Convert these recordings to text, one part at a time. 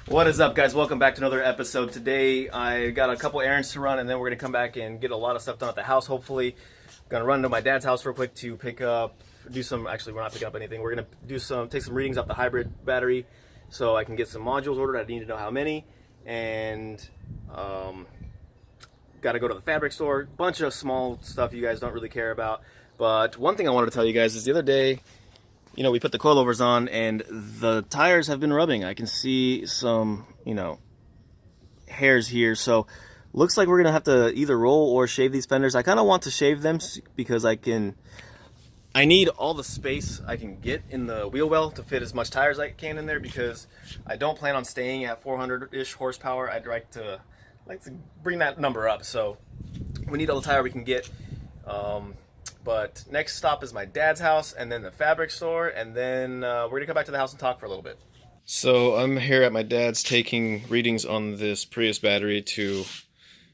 What is up, guys? Welcome back to another episode. Today I got a couple errands to run, and then we're going to come back and get a lot of stuff done at the house, hopefully. Going to run to my dad's house real quick to pick up, actually we're not picking up anything. We're going to take some readings off the hybrid battery so I can get some modules ordered. I need to know how many. And got to go to the fabric store. Bunch of small stuff you guys don't really care about. But one thing I wanted to tell you guys is the other day, you know, we put the coilovers on and the tires have been rubbing. I can see some, hairs here. So looks like we're gonna have to either roll or shave these fenders. I kind of want to shave them because I need all the space I can get in the wheel well to fit as much tires as I can in there, because I don't plan on staying at 400-ish horsepower. I'd like to bring that number up. So we need all the tire we can get. But next stop is my dad's house, and then the fabric store, and then we're gonna come back to the house and talk for a little bit. So I'm here at my dad's taking readings on this Prius battery to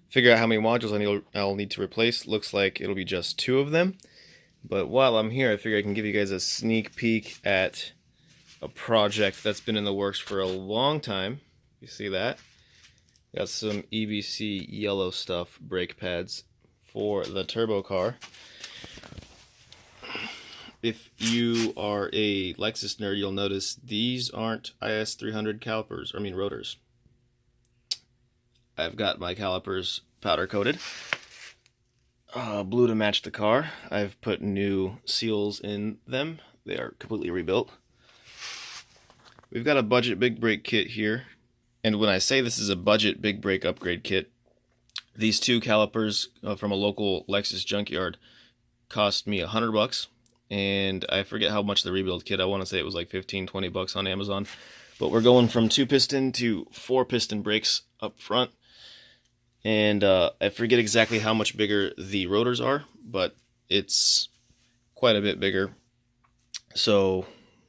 figure out how many modules I'll need to replace. Looks like it'll be just 2 of them. But while I'm here, I figure I can give you guys a sneak peek at a project that's been in the works for a long time. You see that? Got some EBC yellow stuff, brake pads for the turbo car. If you are a Lexus nerd, you'll notice these aren't IS300 rotors. I've got my calipers powder coated, blue to match the car. I've put new seals in them. They are completely rebuilt. We've got a budget big brake kit here. And when I say this is a budget big brake upgrade kit, these 2 calipers from a local Lexus junkyard cost me $100. And I forget how much the rebuild kit, I want to say it was like 15-20 bucks on Amazon. But we're going from 2-piston to 4-piston brakes up front. And I forget exactly how much bigger the rotors are, but it's quite a bit bigger. So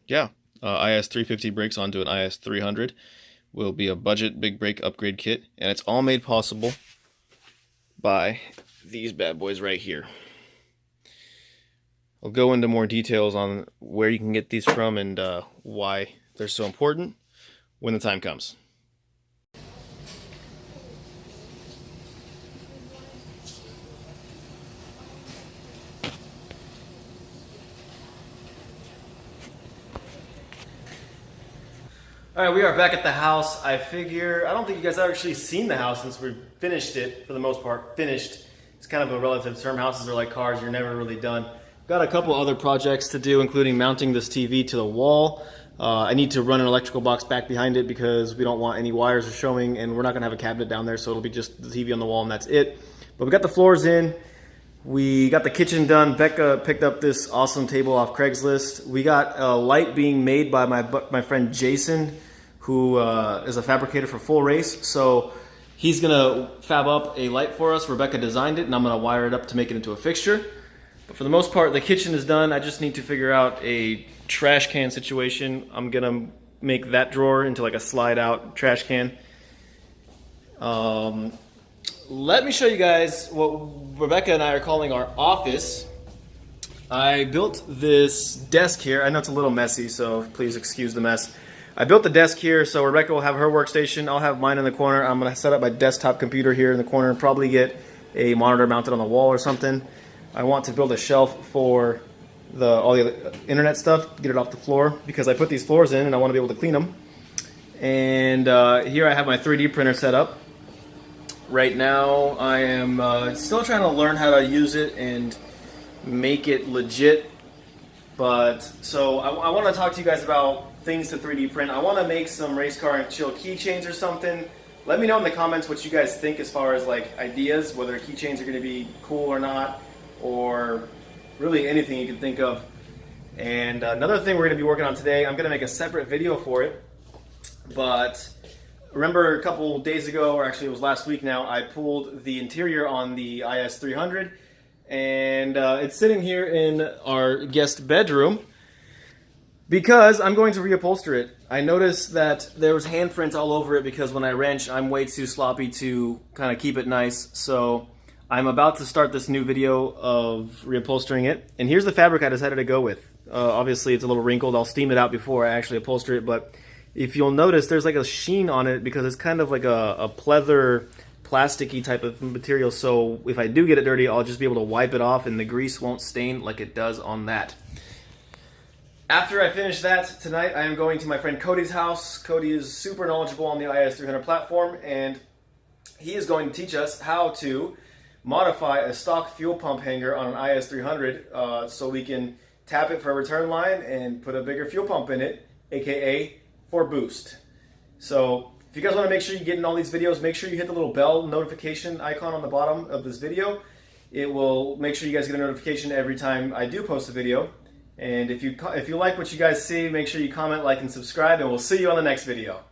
yeah, IS350 brakes onto an IS300 will be a budget big brake upgrade kit. And it's all made possible by these bad boys right here. I'll go into more details on where you can get these from and why they're so important when the time comes. Alright, we are back at the house. I don't think you guys have actually seen the house since we finished it, for the most part. Finished. It's kind of a relative term. Houses are like cars, you're never really done. Got a couple other projects to do, including mounting this TV to the wall. I need to run an electrical box back behind it because we don't want any wires showing, and we're not going to have a cabinet down there, so it'll be just the TV on the wall and that's it. But we got the floors in. We got the kitchen done. Becca picked up this awesome table off Craigslist. We got a light being made by my friend Jason, who is a fabricator for Full Race. So he's going to fab up a light for us. Rebecca designed it, and I'm going to wire it up to make it into a fixture. But for the most part, the kitchen is done. I just need to figure out a trash can situation. I'm gonna make that drawer into like a slide out trash can. Let me show you guys what Rebecca and I are calling our office. I built this desk here. I know it's a little messy, so please excuse the mess. I built the desk here so Rebecca will have her workstation. I'll have mine in the corner. I'm gonna set up my desktop computer here in the corner and probably get a monitor mounted on the wall or something. I want to build a shelf for all the internet stuff, get it off the floor, because I put these floors in and I want to be able to clean them. And here I have my 3D printer set up. Right now I am still trying to learn how to use it and make it legit. But so I want to talk to you guys about things to 3D print. I want to make some RacecarAndChill keychains or something. Let me know in the comments what you guys think as far as like ideas, whether keychains are going to be cool or not, or really anything you can think of. And another thing we're going to be working on today, I'm going to make a separate video for it. But remember a couple days ago, or actually it was last week now, I pulled the interior on the IS300, and it's sitting here in our guest bedroom because I'm going to reupholster it. I noticed that there was handprints all over it because when I wrench, I'm way too sloppy to kind of keep it nice. So I'm about to start this new video of reupholstering it. And here's the fabric I decided to go with. Obviously it's a little wrinkled. I'll steam it out before I actually upholster it, but if you'll notice, there's like a sheen on it because it's kind of like a pleather, plasticky type of material. So if I do get it dirty, I'll just be able to wipe it off and the grease won't stain like it does on that. After I finish that tonight, I am going to my friend Cody's house. Cody is super knowledgeable on the IS300 platform, and he is going to teach us how to modify a stock fuel pump hanger on an IS300 so we can tap it for a return line and put a bigger fuel pump in it, aka for boost. So if you guys want to make sure you get in all these videos, make sure you hit the little bell notification icon on the bottom of this video. It will make sure you guys get a notification every time I do post a video. And if you like what you guys see, make sure you comment, like, and subscribe, and we'll see you on the next video.